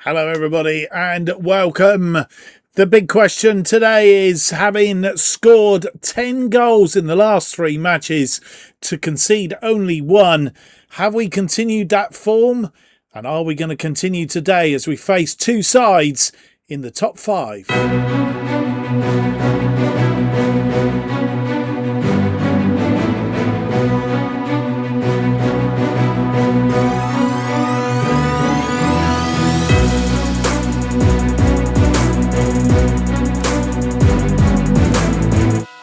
Hello, everybody, and welcome. The big question today is, having scored 10 goals in the last 3 matches to concede only 1, have we continued that form? And are we going to continue today as we face 2 sides in the top 5?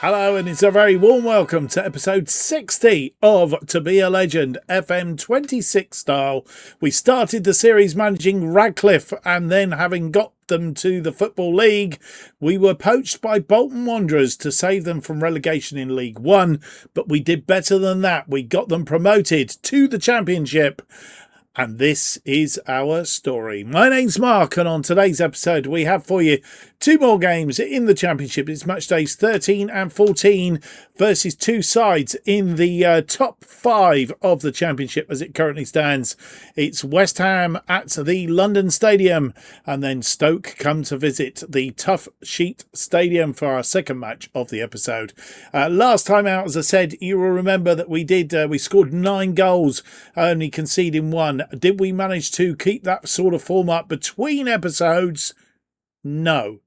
Hello, and it's a very warm welcome to episode 60 of To Be a Legend, FM 26 style. We started the series managing Radcliffe, and then having got them to the Football League, we were poached by Bolton Wanderers to save them from relegation in League One, but we did better than that. We got them promoted to the Championship. And this is our story. My name's Mark, and on today's episode we have for you 2 more games in the Championship. It's match days 13 and 14 versus 2 sides in the top 5 of the Championship as it currently stands. It's West Ham at the London Stadium, and then Stoke come to visit the Tough Sheet Stadium for our second match of the episode. Last time out, as I said, you will remember that we scored 9 goals, only conceding 1. Did we manage to keep that sort of form up between episodes? No.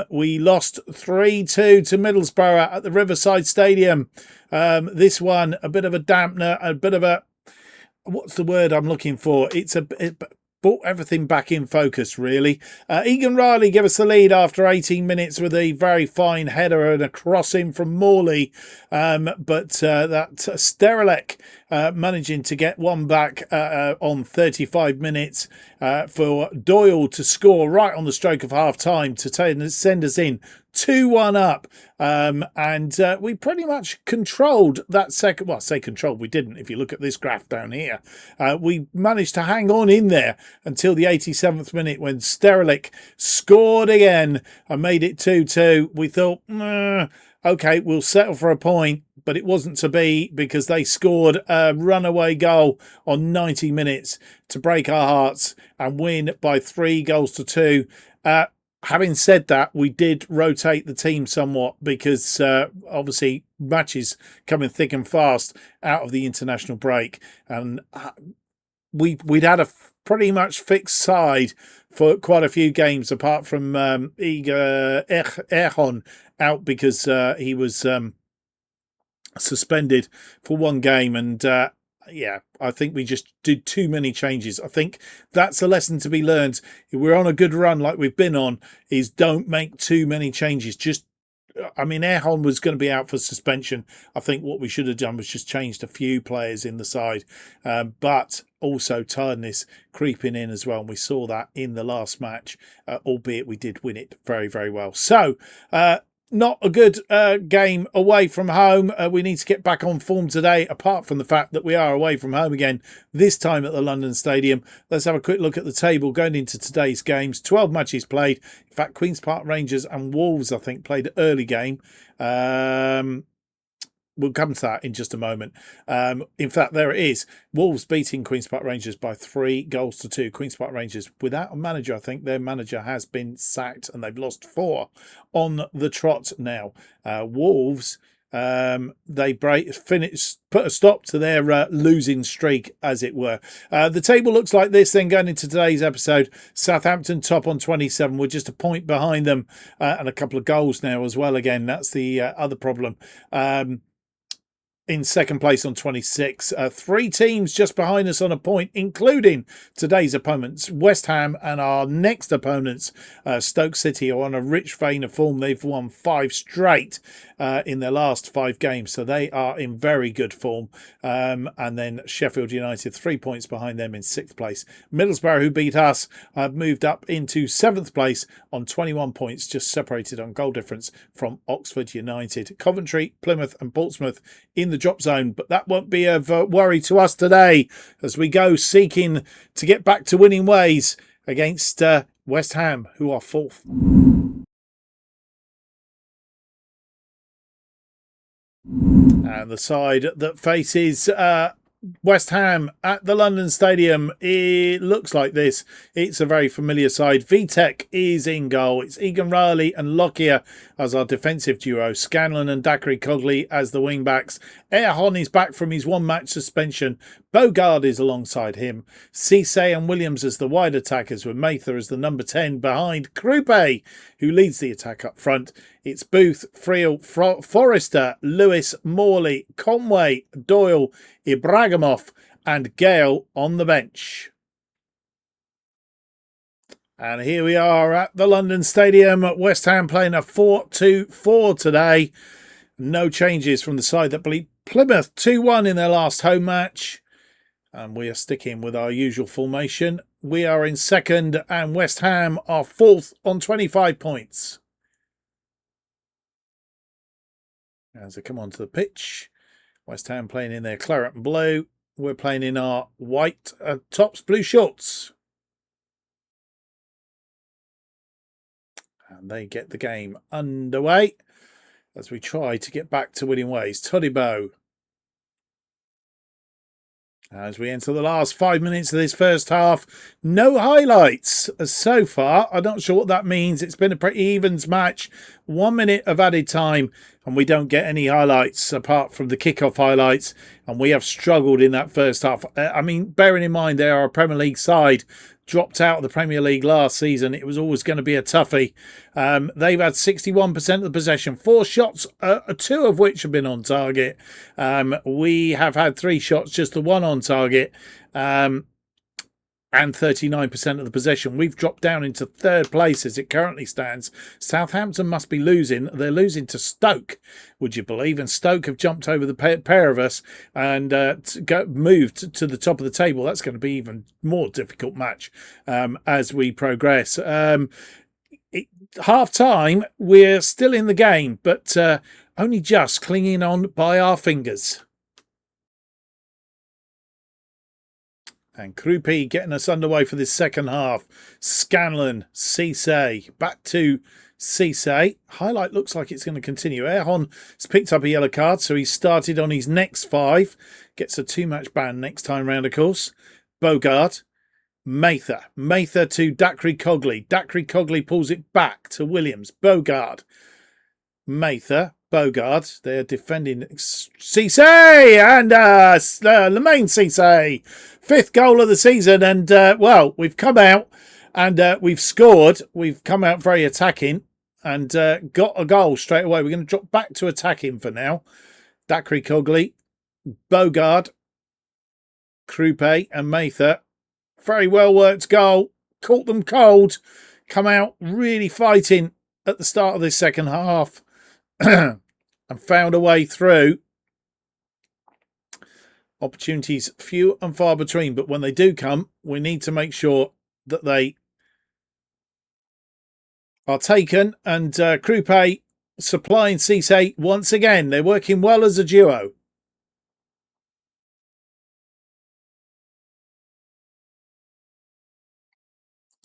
We lost 3-2 to Middlesbrough at the Riverside Stadium. This one, a bit of a dampener, a bit of a... What's the word I'm looking for? It brought everything back in focus, really. Egan Riley gave us the lead after 18 minutes with a very fine header and a crossing from Morley. But that Sterelek managing to get one back on 35 minutes for Doyle to score right on the stroke of half-time to send us in 2-1 up. And we pretty much controlled that second. Well, I say controlled, we didn't. If you look at this graph down here, we managed to hang on in there until the 87th minute when Sterelek scored again and made it 2-2. We thought, okay, we'll settle for a point. But it wasn't to be, because they scored a runaway goal on 90 minutes to break our hearts and win by 3-2. Having said that, we did rotate the team somewhat because obviously matches coming thick and fast out of the international break. And we'd had a pretty much fixed side for quite a few games, apart from Igor Erhon out because he was... suspended for 1 game, and I think we just did too many changes. I think that's a lesson to be learned. If we're on a good run like we've been on, is don't make too many changes. Erhon was going to be out for suspension. I think what we should have done was just changed a few players in the side, but also tiredness creeping in as well, and we saw that in the last match, albeit we did win it very, very well. So not a good game away from home. We need to get back on form today, apart from the fact that we are away from home again, this time at the London Stadium. Let's have a quick look at the table going into today's games. 12 matches played. In fact, Queen's Park Rangers and Wolves, I think, played an early game. We'll come to that in just a moment. In fact, there it is. Wolves beating Queen's Park Rangers by 3-2. Queen's Park Rangers without a manager. I think their manager has been sacked and they've lost 4 on the trot now. Wolves, they put a stop to their losing streak, as it were. The table looks like this then going into today's episode. Southampton top on 27. We're just a point behind them and a couple of goals now as well. Again, that's the other problem. In second place on 26. 3 teams just behind us on a point, including today's opponents, West Ham, and our next opponents, Stoke City, are on a rich vein of form. They've won 5 straight in their last 5 games, so they are in very good form. And then Sheffield United, 3 points behind them in 6th place. Middlesbrough, who beat us, have moved up into 7th place on 21 points, just separated on goal difference from Oxford United. Coventry, Plymouth and Portsmouth in the drop zone, but that won't be of worry to us today as we go seeking to get back to winning ways against West Ham, who are 4th. And the side that faces West Ham at the London Stadium. It looks like this. It's a very familiar side. Vitek is in goal. It's Egan Riley and Lockyer as our defensive duo. Scanlon and Dacre Cogley as the wing-backs. Erhon is back from his one-match suspension. Bogard is alongside him. Cisse and Williams as the wide attackers, with Mather as the number 10 behind Krupe, who leads the attack up front. It's Booth, Friel, Forrester, Lewis, Morley, Conway, Doyle, Ibragimov and Gale on the bench. And here we are at the London Stadium. West Ham playing a 4-2-4 today. No changes from the side that beat Plymouth 2-1 in their last home match. And we are sticking with our usual formation. We are in second and West Ham are fourth on 25 points. As they come onto the pitch, West Ham playing in their claret and blue. We're playing in our white tops, blue shorts. And they get the game underway as we try to get back to winning ways. Todibo. As we enter the last 5 minutes of this first half, no highlights so far. I'm not sure what that means. It's been a pretty evens match. 1 minute of added time, and we don't get any highlights apart from the kickoff highlights. And we have struggled in that first half. I mean, bearing in mind they are a Premier League side, dropped out of the Premier League last season. It was always going to be a toughie. They've had 61% of the possession, 4 shots, 2 of which have been on target. We have had 3 shots, just the 1 on target, and 39% of the possession. We've dropped down into 3rd place as it currently stands. Southampton must be losing. They're losing to Stoke, would you believe? And Stoke have jumped over the pair of us and moved to the top of the table. That's going to be even more difficult match as we progress. Half time, we're still in the game, but only just clinging on by our fingers. And Krupe getting us underway for this second half. Scanlon, Cisse, back to Cisse. Highlight looks like it's going to continue. Erhon has picked up a yellow card, so he's started on his next 5. Gets a 2-match ban next time round, of course. Bogard, Mather to Dacre Cogley. Dacre Cogley pulls it back to Williams. Bogard, Mather, Bogard. They're defending Cisse and Lemaine Cisse. 5th goal of the season, and well, we've come out and we've scored. We've come out very attacking and got a goal straight away. We're going to drop back to attacking for now. Dacre Cogley, Bogard, Krupe and Mather. Very well worked goal. Caught them cold. Come out really fighting at the start of this second half and found a way through. Opportunities few and far between, but when they do come, we need to make sure that they are taken. And Krupe supplying Cisse once again. They're working well as a duo.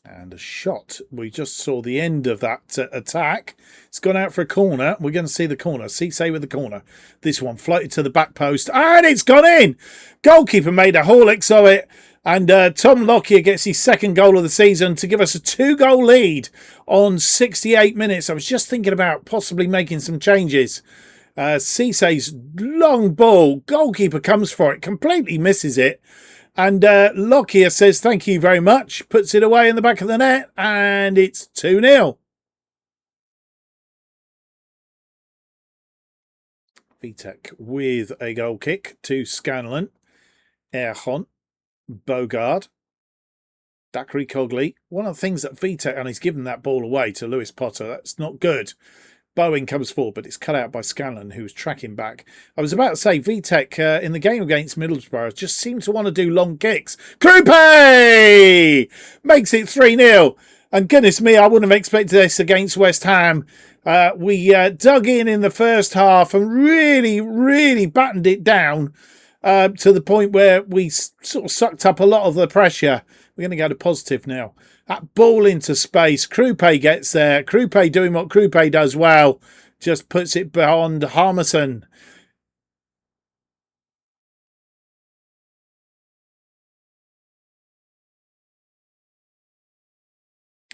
And a shot. We just saw the end of that attack. It's gone out for a corner. We're going to see the corner. Cisse with the corner. This one floated to the back post. And it's gone in! Goalkeeper made a Horlicks of it. And Tom Lockyer gets his 2nd goal of the season to give us a 2-goal lead on 68 minutes. I was just thinking about possibly making some changes. Cisse's long ball. Goalkeeper comes for it. Completely misses it. And Lockyer says, thank you very much. Puts it away in the back of the net. And it's 2-0. Vitek with a goal kick to Scanlon. Erhon. Bogard. Dacre Cogley. One of the things that Vitek, and he's given that ball away to Lewis Potter. That's not good. Bowen comes forward, but it's cut out by Scanlon, who's tracking back. I was about to say, Vitek in the game against Middlesbrough just seemed to want to do long kicks. Krupe makes it 3-0. And goodness me, I wouldn't have expected this against West Ham. We dug in the first half and really battened it down to the point where we sort of sucked up a lot of the pressure. We're going to go to positive now. That ball into space. Krupe gets there. Krupe doing what Krupe does well. Just puts it beyond Harmison.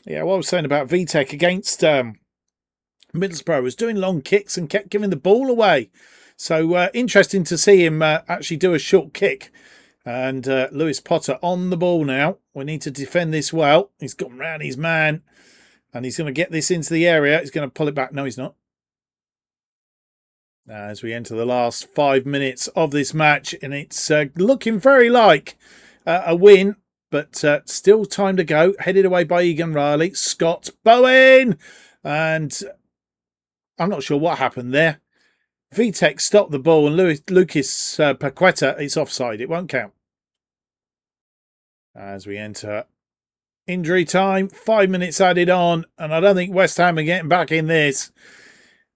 Yeah, what I was saying about VTech against Middlesbrough was doing long kicks and kept giving the ball away. So interesting to see him actually do a short kick. And Lewis Potter on the ball now. We need to defend this well. He's gone round his man. And he's going to get this into the area. He's going to pull it back. No, he's not. As we enter the last 5 minutes of this match. And it's looking very like a win. But still time to go. Headed away by Egan Riley. Scott Bowen. And I'm not sure what happened there. VTech stopped the ball and Lucas Paqueta, it's offside. It won't count. As we enter injury time, 5 minutes added on, and I don't think West Ham are getting back in this.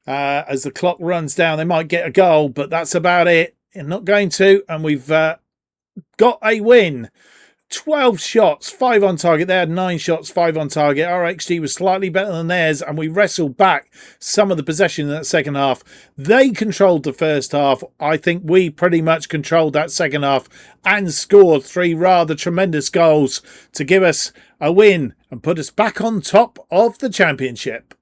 As the clock runs down, they might get a goal, but that's about it. They're not going to, and we've got a win. 12 shots, 5 on target. They had 9 shots, 5 on target. Our XG was slightly better than theirs, and we wrestled back some of the possession in that second half. They controlled the first half. I think we pretty much controlled that second half and scored 3 rather tremendous goals to give us a win and put us back on top of the championship.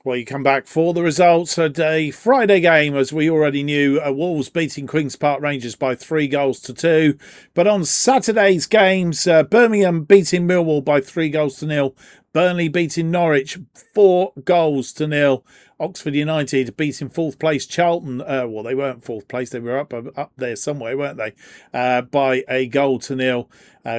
Well, you come back for the results at a Friday game, as we already knew. Wolves beating Queen's Park Rangers by 3-2. But on Saturday's games, Birmingham beating Millwall by 3-0. Burnley beating Norwich 4-0. Oxford United beating 4th place Charlton. Well, they weren't 4th place. They were up there somewhere, weren't they? By 1-0.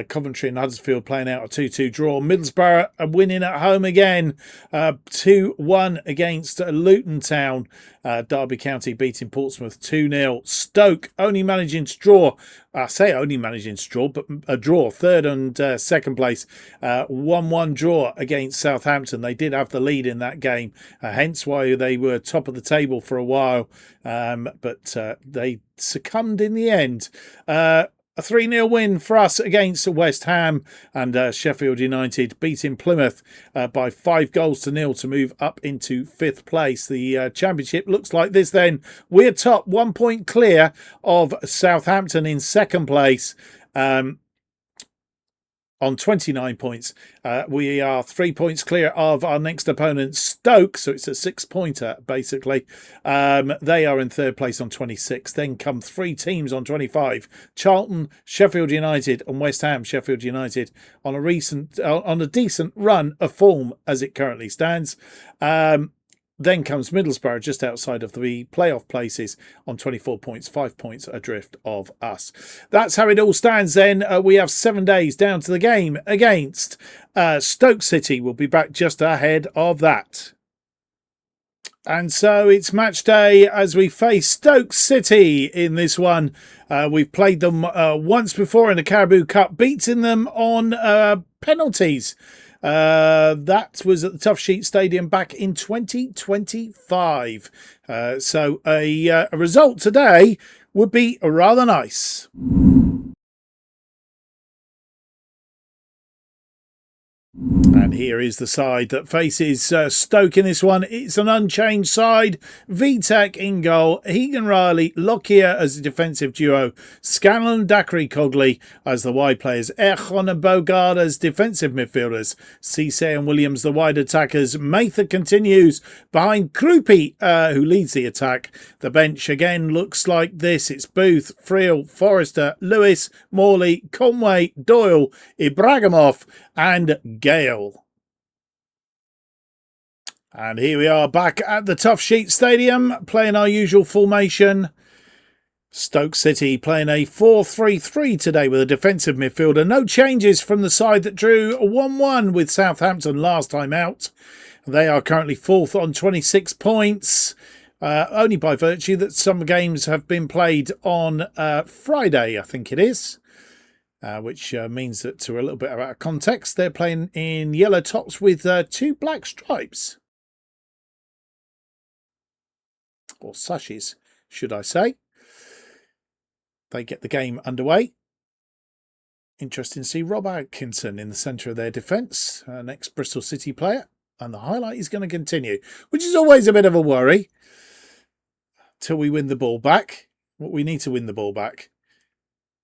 Coventry and Huddersfield playing out a 2-2 draw. Middlesbrough are winning at home again. 2-1 against Luton Town. Derby County beating Portsmouth 2-0. Stoke only managing to draw. I say only managing to draw, but a draw. 3rd and 2nd place. 1-1 draw against Southampton. They did have the lead in that game. Hence why they were top of the table for a while. But they succumbed in the end. A 3-0 win for us against West Ham, and Sheffield United beating Plymouth by 5-0 to move up into 5th place. The championship looks like this then. We're top, 1 point clear of Southampton in 2nd place. On 29 points. We are 3 points clear of our next opponent, Stoke, so it's a 6-pointer, basically. They are in 3rd place on 26. Then come 3 teams on 25. Charlton, Sheffield United, and West Ham. Sheffield United on a decent run of form as it currently stands. Then comes Middlesbrough, just outside of the playoff places on 24 points, 5 points adrift of us. That's how it all stands then. We have 7 days down to the game against Stoke City. We'll be back just ahead of that. And so it's match day as we face Stoke City in this one. We've played them once before in the Carabao Cup, beating them on penalties. That was at the Tough Sheet Stadium back in 2025. So a result today would be rather nice. And here is the side that faces Stoke in this one. It's an unchanged side. VTech in goal. Egan Riley, Lockyer as the defensive duo. Scanlon, Dacre, Cogley as the wide players. Erchon and Bogard as defensive midfielders. Cisse and Williams the wide attackers. Mather continues behind Krupi, who leads the attack. The bench again looks like this. It's Booth, Friel, Forrester, Lewis, Morley, Conway, Doyle, Ibrahimov and Gale. And here we are back at the Tough Sheet Stadium playing our usual formation. Stoke City playing a 4-3-3 today with a defensive midfielder. No changes from the side that drew 1-1 with Southampton last time out. They are currently 4th on 26 points. Only by virtue that some games have been played on Friday, I think it is. Which means that, to a little bit out of context, they're playing in yellow tops with 2 black stripes. Or sashes, should I say. They get the game underway. Interesting to see Rob Atkinson in the centre of their defence, an ex-Bristol City player. And the highlight is going to continue, which is always a bit of a worry. Till we win the ball back. We need to win the ball back.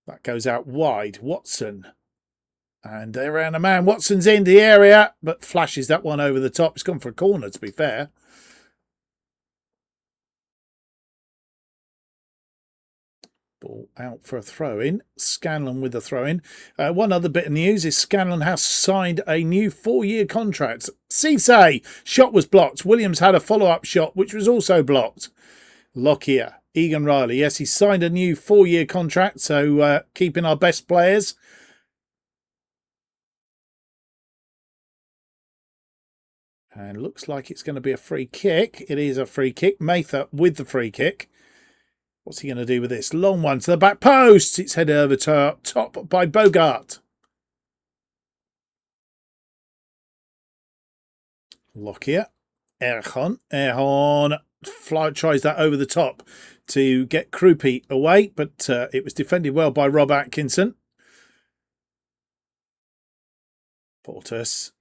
That goes out wide. Watson. And they're around a man. Watson's in the area, but flashes that one over the top. It's gone for a corner, to be fair. Ball out for a throw-in. Scanlon with a throw-in. One other bit of news is Scanlon has signed a new 4-year contract. Cisse, shot was blocked. Williams had a follow-up shot, which was also blocked. Lockyer, Egan Riley. Yes, he signed a new 4-year contract, so keeping our best players. And looks like it's going to be a free kick. It is a free kick. Mather with the free kick. What's he going to do with this? Long one to the back post. It's headed over to top by Bogart. Lockyer. Erhon. Erhon tries that over the top to get Krupe away, but it was defended well by Rob Atkinson. Portus.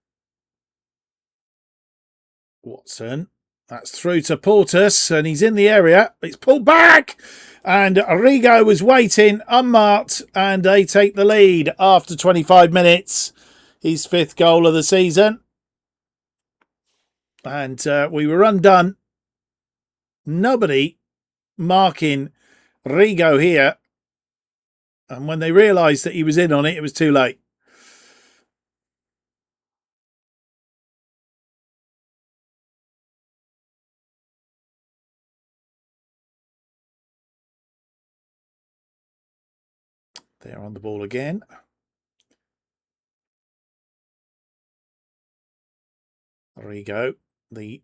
Watson. That's through to Portus, and he's in the area. It's pulled back, and Rigo was waiting unmarked, and they take the lead after 25 minutes. His 5th goal of the season. And we were undone. Nobody marking Rigo here. And when they realised that he was in on it, it was too late. They're on the ball again. Rigo, the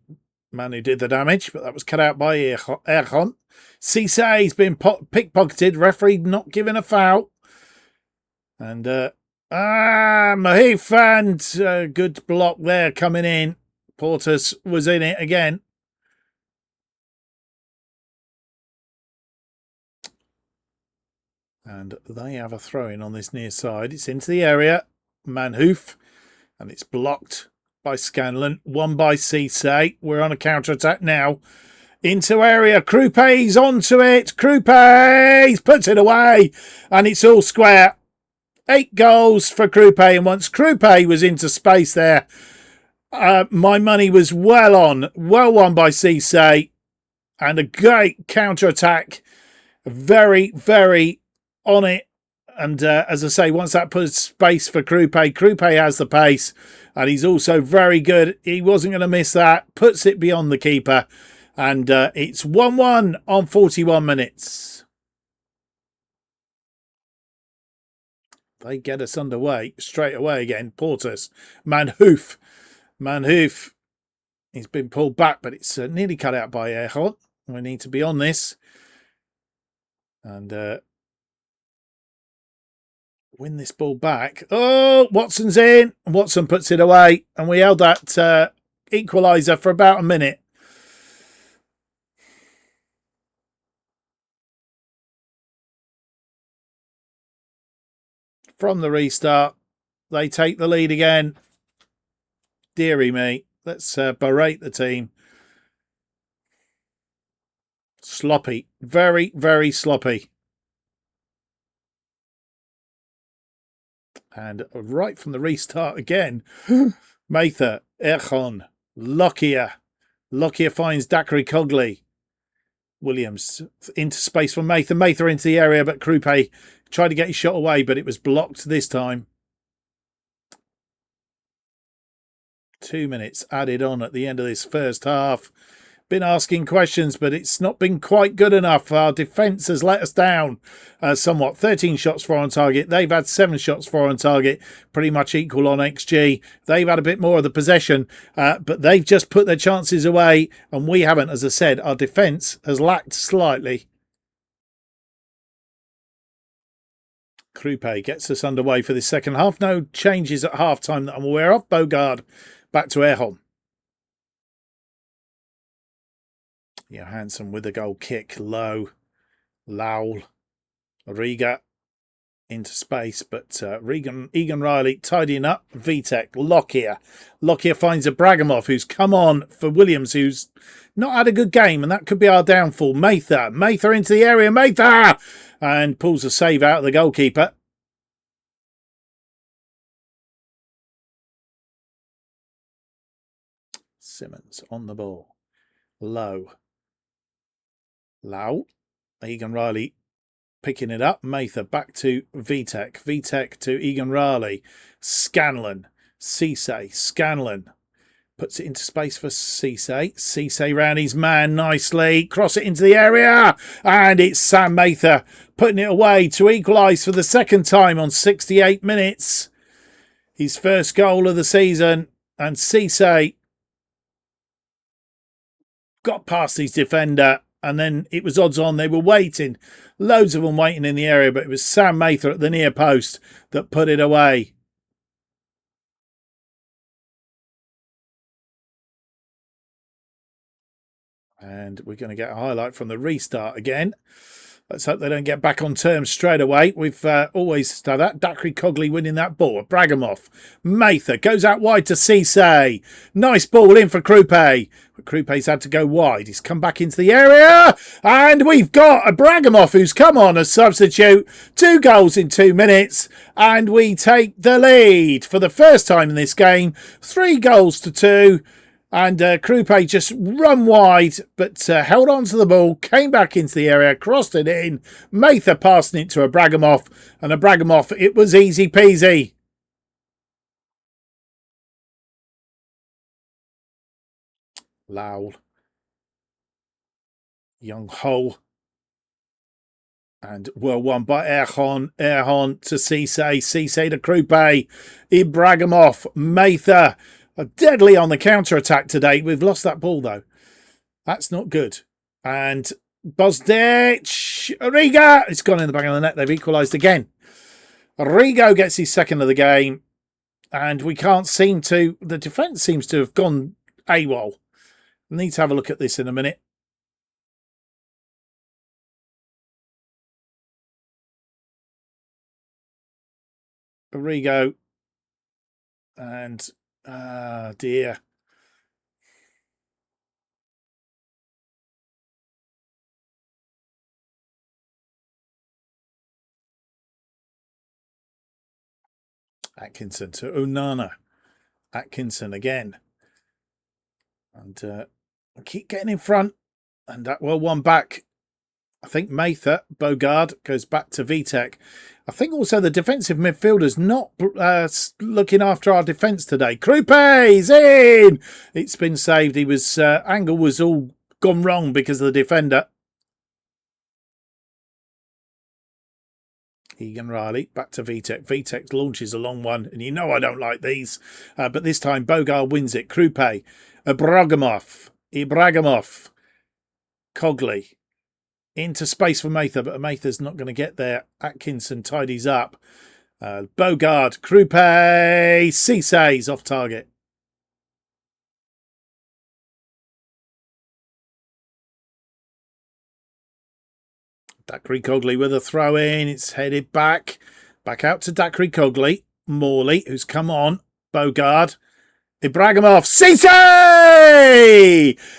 man who did the damage, but that was cut out by Erhon. Cisse's been pickpocketed. Referee not giving a foul. And Mahif and good block there coming in. Portus was in it again. And they have a throw-in on this near side. It's into the area. Manhoof. And it's blocked by Scanlon. Won by Cisse. We're on a counter-attack now. Into area. Krupe's onto it. Krupe puts it away. And it's all square. 8 goals for Krupe. And once Krupe was into space there, my money was well on. Well won by Cisse. And a great counter-attack. Very, very on it. And as I say, once that puts space for Krupe has the pace. And he's also very good. He wasn't going to miss that. Puts it beyond the keeper. And it's 1-1 on 41 minutes. They get us underway straight away again. Portus. Manhoof. He's been pulled back, but it's nearly cut out by Erhot. We need to be on this. And win this ball back. Oh, Watson's in. Watson puts it away. And we held that equaliser for about a minute. From the restart, they take the lead again. Deary me. Let's berate the team. Sloppy. Very, very sloppy. And right from the restart again. Mather, Erhon, Lockyer. Lockyer finds Dakari Cogley. Williams into space for Mather. Mather into the area, but Krupe tried to get his shot away, but it was blocked this time. 2 minutes added on at the end of this first half. Been asking questions, but it's not been quite good enough. Our defence has let us down somewhat. 13 shots for on target. They've had 7 shots for on target, pretty much equal on XG. They've had a bit more of the possession, but they've just put their chances away, and we haven't. As I said, our defence has lacked slightly. Krupe gets us underway for this second half. No changes at half-time that I'm aware of. Bogard back to Erhon. Johansson with the goal kick. Low. Lowell. Riga into space, but Egan Riley tidying up. Vitek. Lockyer. Lockyer finds a Braghamov who's come on for Williams, who's not had a good game, and that could be our downfall. Mather into the area. Mather! And pulls a save out of the goalkeeper. Simmons on the ball. Low. Egan Riley picking it up. Mather back to Vitek. Vitek to Egan Riley. Scanlon. Cisse. Scanlon. Puts it into space for Cisse. Cisse round his man nicely. Cross it into the area. And it's Sam Mather putting it away to equalise for the second time on 68 minutes. His first goal of the season. And Cisse got past his defender. And then it was odds on. They were waiting. Loads of them waiting in the area. But it was Sam Mather at the near post that put it away. And we're going to get a highlight from the restart again. Let's hope they don't get back on terms straight away. We've always done that. Dacry Cogley winning that ball. Bragamov. Mather goes out wide to Cisse. Nice ball in for Krupe. But Krupe's had to go wide. He's come back into the area. And we've got a Bragamov who's come on as substitute. 2 goals in 2 minutes. And we take the lead for the first time in this game. 3 goals to 2. And Krupe just run wide, but held on to the ball, came back into the area, crossed it in. Mather passing it to a Bragamov. And a Bragamov, it was easy peasy. Lowell. Young Ho. And well won by Erhon. Erhon to Cisse. Cisse to Krupe. Ibragimov. Mather. Deadly on the counter-attack today. We've lost that ball, though. That's not good. And Bosdic. Riga. It's gone in the back of the net. They've equalised again. Rigo gets his second of the game. And we can't seem to... The defence seems to have gone AWOL. I need to have a look at this in a minute. Rigo. And... dear. Atkinson to Onana. Atkinson again. And keep getting in front. And that well one back. I think Mather, Bogard, goes back to Vitek. I think also the defensive midfielders not looking after our defence today. Krupe's in! It's been saved. He was angle was all gone wrong because of the defender. Egan Riley, back to Vitek. Vitek launches a long one, and you know I don't like these. But this time Bogard wins it. Krupe, Ibragimov, Cogley. Into space for Mather, but Mather's not going to get there. Atkinson tidies up. Bogard, Krupe, Cisse's off target. Dacry Cogley with a throw in. It's headed back. Back out to Dacry Cogley. Morley, who's come on. Bogard. Ibragimov. Cisse!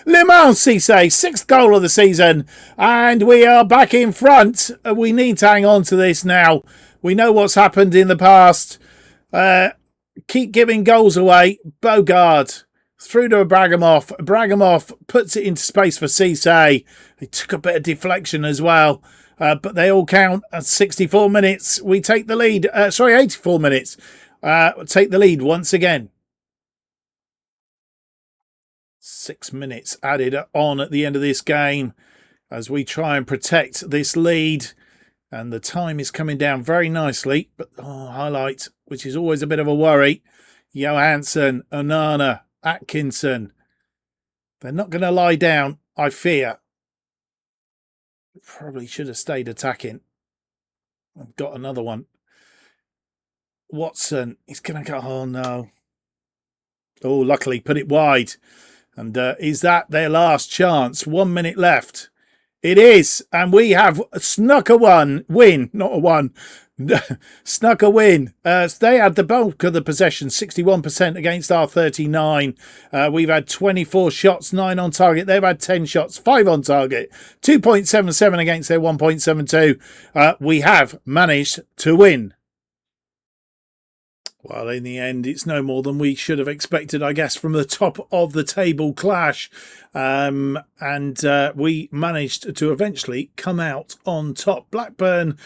Le Mans Cisse, 6th goal of the season. And we are back in front. We need to hang on to this now. We know what's happened in the past. Keep giving goals away. Bogard through to Ibragimov. Ibragimov puts it into space for Cisse. He took a bit of deflection as well. But they all count at 64 minutes. We take the lead. 84 minutes. Take the lead once again. 6 minutes added on at the end of this game as we try and protect this lead. And the time is coming down very nicely. But highlight, which is always a bit of a worry. Johansson, Onana, Atkinson. They're not going to lie down, I fear. Probably should have stayed attacking. I've got another one. Watson, he's going to go, oh no. Oh, luckily put it wide. And is that their last chance? 1 minute left. It is. And we have snuck a win. Not a one. Snuck a win. They had the bulk of the possession, 61% against our 39. We've had 24 shots, 9 on target. They've had 10 shots, 5 on target. 2.77 against their 1.72. We have managed to win. Well, in the end, it's no more than we should have expected, I guess, from the top of the table clash. And we managed to eventually come out on top. Blackburn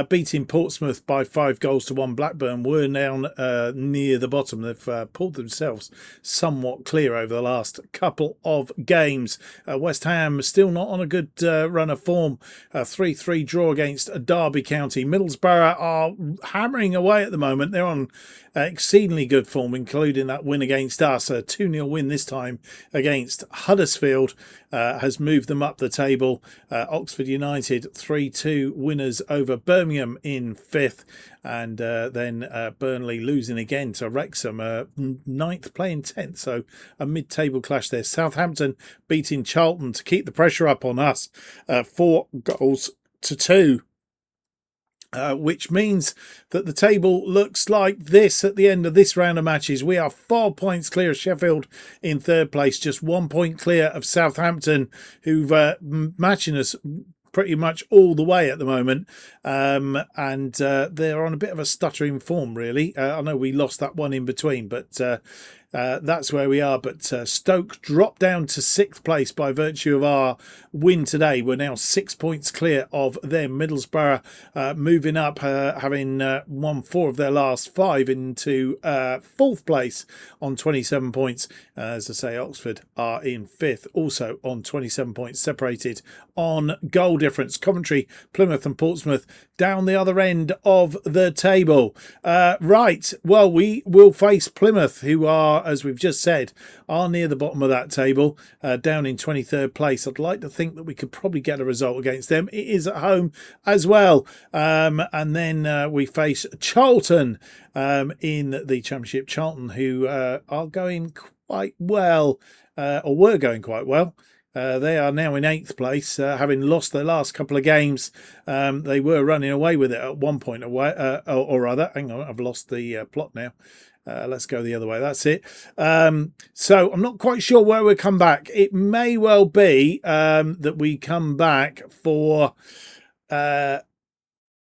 beating Portsmouth by 5-1. Blackburn were down near the bottom. They've pulled themselves somewhat clear over the last couple of games. West Ham still not on a good run of form. 3-3 draw against Derby County. Middlesbrough are hammering away at the moment. They're on exceedingly good form, including that win against us. A 2-0 win this time against Huddersfield has moved them up the table. Oxford United 3-2 winners over Birmingham in 5th. And then Burnley losing again to Wrexham, 9th playing 10th. So a mid-table clash there. Southampton beating Charlton to keep the pressure up on us, 4-2. Which means that the table looks like this at the end of this round of matches. We are 4 points clear of Sheffield in 3rd place, just 1 point clear of Southampton, who've matching us pretty much all the way at the moment. And they're on a bit of a stuttering form, really. I know we lost that one in between, but that's where we are. But Stoke dropped down to 6th place by virtue of our win today. We're now 6 points clear of them. Middlesbrough moving up, having won 4 of their last 5 into 4th place on 27 points. As I say, Oxford are in 5th, also on 27 points, separated on goal difference. Coventry, Plymouth and Portsmouth down the other end of the table. Right, well, we will face Plymouth, who are, as we've just said, are near the bottom of that table, down in 23rd place. I'd like to think that we could probably get a result against them. It is at home as well. And then we face Charlton in the Championship. Charlton, who are going quite well, or were going quite well. They are now in 8th place, having lost their last couple of games. They were running away with it at one point away, or other. Hang on, I've lost the plot now. Let's go the other way. That's it. So I'm not quite sure where we'll come back. It may well be that we come back for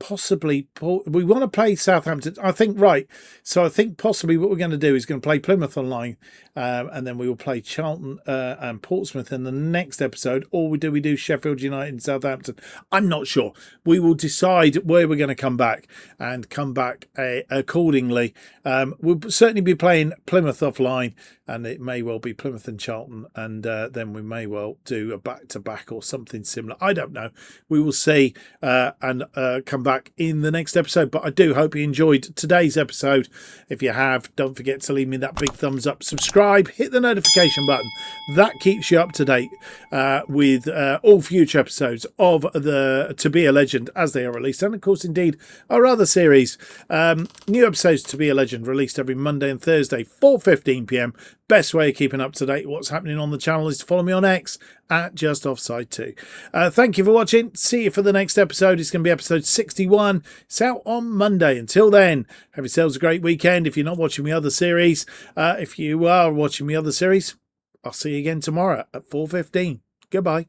possibly we want to play Southampton, I think, right? So I think possibly what we're going to do is going to play Plymouth online, and then we will play Charlton and Portsmouth in the next episode, or we do Sheffield United and Southampton. I'm not sure. We will decide where we're going to come back and come back accordingly. We'll certainly be playing Plymouth offline, and it may well be Plymouth and Charlton, and then we may well do a back-to-back or something similar. I don't know. We will see and come back in the next episode. But I do hope you enjoyed today's episode. If you have, don't forget to leave me that big thumbs up, subscribe, hit the notification button. That keeps you up to date with all future episodes of the To Be a Legend as they are released, and of course indeed our other series. New episodes To Be a Legend released every Monday and Thursday, 4:15 p.m. Best way of keeping up to date what's happening on the channel is to follow me on X at JustOffside2. Thank you for watching. See you for the next episode. It's going to be episode 61. It's out on Monday. Until then, have yourselves a great weekend. If you're not watching the other series, if you are watching the other series, I'll see you again tomorrow at 4:15. Goodbye.